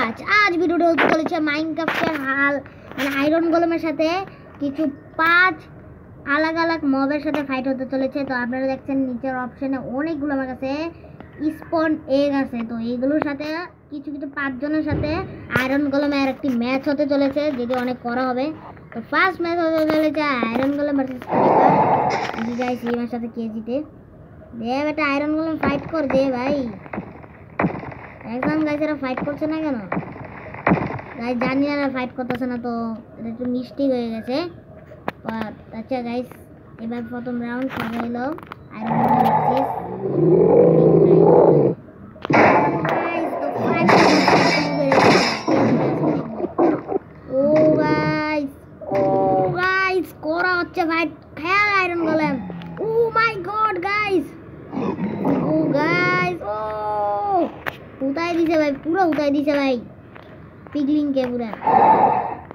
আজ ভিডিওটা হতে চলেছে মাইনক্রাফটের হাল মানে আয়রন গোলেমের সাথে কিছু 5 আলাদা আলাদা মবের সাথে ফাইট হতে চলেছে। তো আপনারা দেখছেন নিচের অপশনে অনেকগুলো আমার কাছে স্পন এগ আছে। তো এইগুলোর সাথে কিছু 5 জনের সাথে আয়রন গোলেমের একটি ম্যাচ হতে চলেছে, যেটি অনেক করা হবে। তো ফার্স্ট ম্যাচ হতে চলেছে iron golem versus creeper. Guys এই ম্যাচের সাথে কে জিতে? দে বেটা আয়রন গোলেম ফাইট কর দে ভাই। একদম গাইস এরা ফাইট করছে না কেন? গাইস জানি না ফাইট করতেছে না, তো এটা একটু মিস্টেক হয়ে গেছে। আচ্ছা গাইস এবার প্রথম রাউন্ড শুরু হলো আয়রন গোলেম ভার্সেস গাইস। তো ফাইট ও গাইস করা হচ্ছে ফাইট খেল আয়রন গোলেম। ও মাই গড গাইস, ও গাইস ও উঠাই দিছে ভাই, পুরো উঠাই দিছে ভাই পিগলিনকে।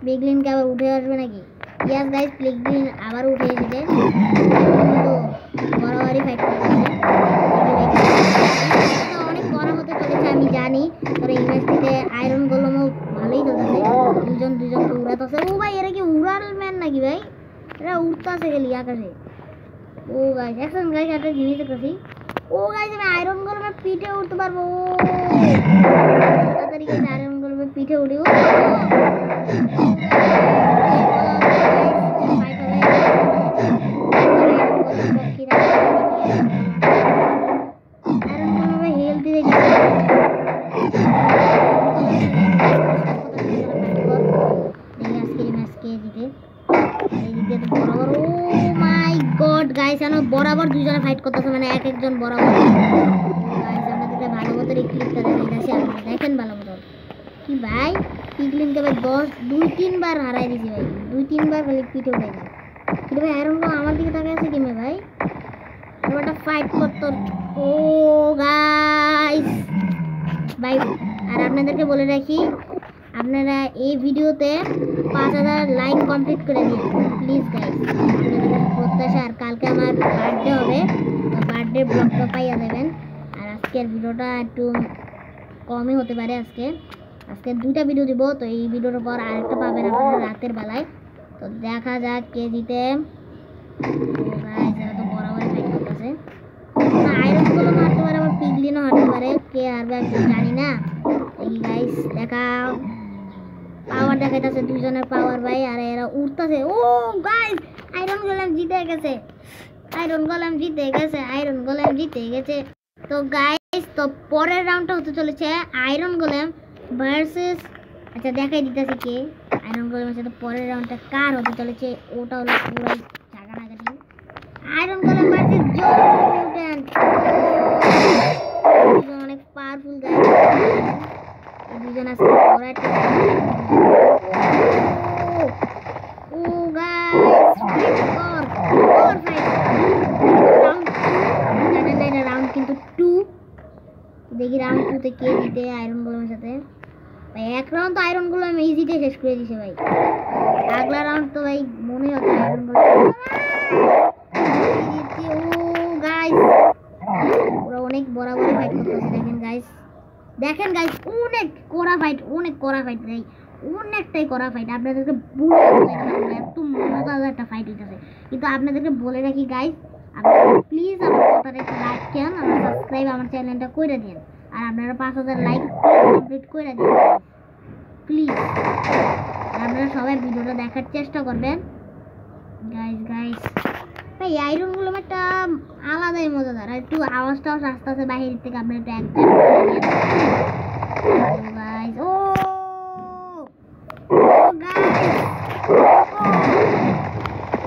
পিগলিনকে আবার উঠে আসবে নাকি? ইয়াস গাইস পিগলিন আবার উঠে এসেছে, তো বরাবরই ফাইট করতেছে। অনেক করা হতে চলেছে আমি জানি, তবে এই ম্যাচ থেকে আয়রন গোলেমও ভালোই খেলতেছে। দুজনকে উড়াতেছে। ও ভাই এরা কি উড়াল ম্যান নাকি ভাই? এরা উড়তেছে গেলি আকাশে। ও গাইস এখন গাইস একটা জিনিস দেখতেছি। ও গাইস আমি আয়রন গোলেমের পিঠে উঠতে পারবো। তাড়াতাড়ি গাইস আয়রন গোলেমের পিঠে উঠি। বরাবর দুইজনে ফাইট করতেছে, মানে এক একজন বরাবর। গাইস আমাদেরকে ভালো মতো ক্লিকটা দেখাইতেছে, আপনারা দেখেন ভালো মতো। কি ভাই পিগলিনকে ভাই 2-3 বার হারাই দিছি ভাই, 2-3 বার খালি পিঠে উঠে গেছে। কিন্তু ভাই আয়রন গোলেম আমার দিকে তাকিয়ে আছে কেমনে ভাই? একটা ফাইট করতো। ও গাইস ভাই আর আপনাদেরকে বলে রাখি, আপনারা এই ভিডিওতে 5000 লাইক কমপ্লিট করে দিন প্লিজ গাইস। আপনাদের প্রত্যাশা। আর কালকে আমার বার্থডে হবে, তো বার্থডে ব্লগটা পাইয়া দেবেন। আর আজকের ভিডিওটা একটু কমই হতে পারে। আজকে 2টা ভিডিও দিব, তো এই ভিডিওর পর আরেকটা পাবেন আপনারা রাতের বেলায়। তো দেখা যাক কে জিতে। গাইস এরা তো বরাবরই ফাইট করতেছে। আয়রন গোলেম হারতে পারে, আবার পিগলিনও হারতে পারে, কে হারবে জানি না। এই গাইস দেখাও পাওয়ার দেখাইতেছে দুইজনের পাওয়ার ভাই, আর এরা উঠতেছে। ও গাইস আয়রন গোলেম জিতে গেছে, আয়রন গোলেম জিতে গেছে, আয়রন গোলেম জিতে গেছে। তো গাইস তো পরের রাউন্ডটা হতে চলেছে আয়রন গোলেম ভার্সেস, আচ্ছা দেখাই দিতেছি কে আয়রন গোলেমের সাথে পরের রাউন্ডটা কার হতে চলেছে। ওটা হলো পুরাই জাগানাগাটি। Iron golem versus zombie mutant. অনেক পাওয়ারফুল গাইস দুজন আছে। ও গাইস কর ফাইট রাউন্ড কিন্তু 2। দেখি রাউন্ড 2 তে কে জিতে আয়রন গোলেমের সাথে। ভাই এক রাউন্ড তো আয়রন গোলেম ইজিতে শেষ করে দিয়েছে ভাই। আগলা রাউন্ড তো ভাই মনে হচ্ছে আয়রন গোলেম। ও গাইস ওরা অনেক বরাবরই ফাইট করতেছে। দেখেন গাইস অনেক কড়া ফাইট ভাই, অনেকটাই কড়া ফাইট। আপনাদেরকে এত মজাদার একটা ফাইট হইতেছে। কিন্তু আপনাদেরকে বলে রাখি গাইস, আপনারা প্লিজ আমার কথাটা একটু লাইক কেন, আমার সাবস্ক্রাইব আমার চ্যানেলটা করে দিন। আর আপনারা 5000 লাইক কমপ্লিট করে দিন প্লিজ। আর আপনারা সবাই ভিডিওটা দেখার চেষ্টা করবেন গাইস। ভাই আয়রন গোলেম একটা আলাদাই মজাদার। আর একটু আওয়াজটাও আসতেছে বাইরে থেকে, আপনারা একটু গাইস। ও গাইস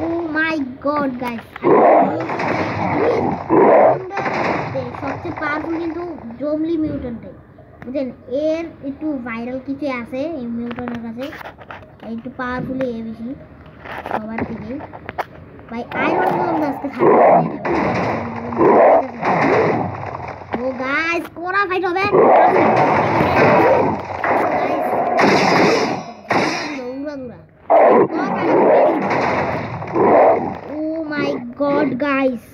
ও মাই গড গাইস সবচেয়ে পাওয়ারফুল কিন্তু জম্বি মিউট্যান্টে, বুঝলেন? এর একটু ভাইরাল কিছু আছে এই মিউট্যান্টের কাছে, একটু পাওয়ারফুল এ বেশি সবার থেকে। ভাই আয়রন গোলেম আজকে থাকবে। ও গাইস কোরা ফাইট হবে। ও মাই গড গাইস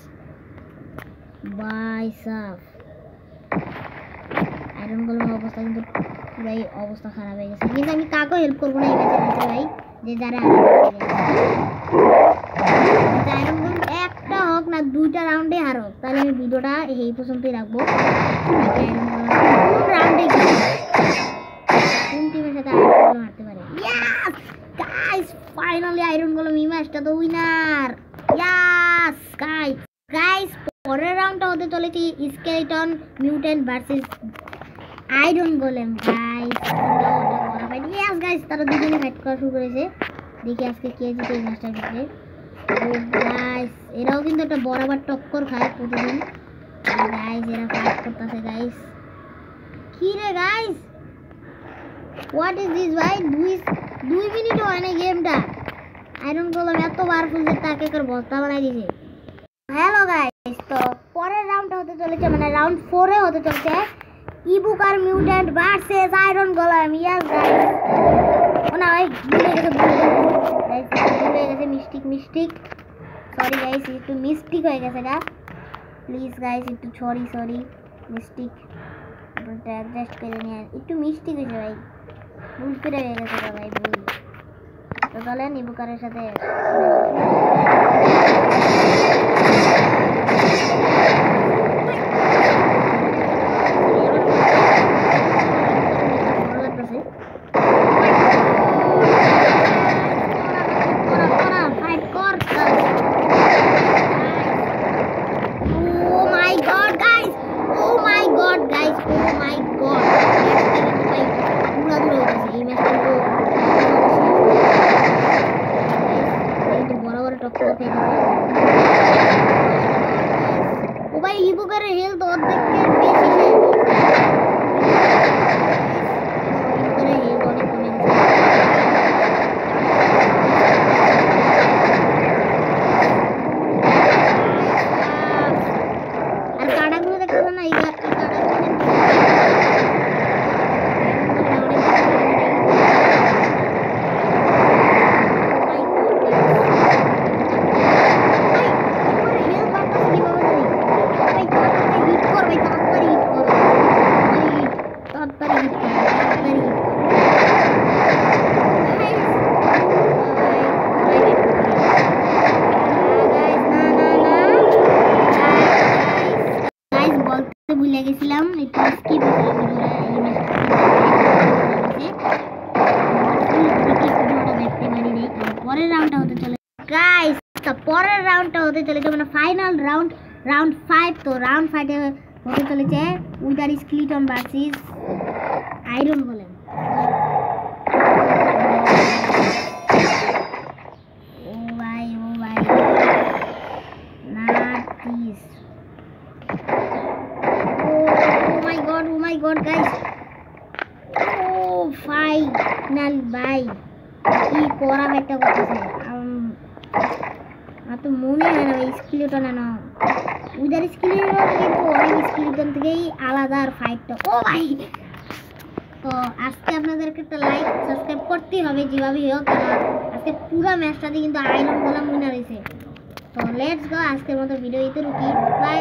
ভাই সাফ আয়রন গোলেমের অবস্থা কিন্তু ভাই অবস্থা খারাপ হয়ে গেছে কিন্তু আমি কাউকে হেল্প করবো না এই ম্যাচের ভিতরে ভাই যে যারা আয়রন গোলেম একটা হোক না দুইটা রাউন্ডে হারুক তাহলে আমি ভিডিওটা এই পর্যন্তই রাখবো রাউন্ডে কোন টিমের সাথে আয়রন গোলেম হারতে পারে yes guys finally iron golem এই ম্যাচটা তো উইনার ইয়েস গাইস পরের রাউন্ডটা হতে চলেছে skeleton mutant versus iron golem guys yes guys তারা দুজনে ফাইট করা শুরু করেছে দেখি আজকে কে জিতে এই ম্যাচটার ভিতরে ও গাইস এরাও কিন্তু একটা বরাবর টক্কর খায় প্রতিদিন গাইস এরা ফাইট করতেছে গাইস কি রে গাইস হোয়াট ইজ দিস ভাই 2 মিনিট হয় না গেমটা আয়রন গোলেম এত পাওয়ারফুল যে তাকে করে বস্তা বানাই দিয়েছে হ্যালো গাইস তো পরের রাউন্ডটা হতে চলেছে মানে রাউন্ড 4 এ হতে চলেছে ইবুকার mutant versus iron golem yes guys ও না ভাই ভুলে গেছে মিস্টেক সরি গাইস একটু মিস্টেক হয়ে গেছে গা প্লিজ গাইস একটু সরি মিস্টেক আপনারা অ্যাডজাস্ট করে নিন একটু মিস্টেক হয়েছে ভাই ভুল করে হয়ে গেছে গা ভাই ভুল তো চলেন ইবুকারের সাথে ভুলে গেছিলাম একটু স্কিপ পরের রাউন্ডটা হতে চলে গাইস তো পরের রাউন্ডটা হতে চলেছে মানে ফাইনাল রাউন্ড 5 তো রাউন্ড 5 এ হতে চলেছে wither skeleton versus iron golem ও ভাই not this oh my god guys oh final ভাই কি করা একটা করতেছে তো মনে হয় না স্কেলেটন না উইদার স্কেলেটন কিন্তু অনেক স্কেলেটন থেকেই আলাদা আর ফাইটটা ও ভাই তো আজকে আপনাদেরকে একটা লাইক সাবস্ক্রাইব করতেই হবে যেভাবেই হোক আজকে পুরো ম্যাচটাতে কিন্তু আয়রন গোলেম উইনার হয়েছে তো লেটস গো আজকের মতো ভিডিও এতে রুকি বাই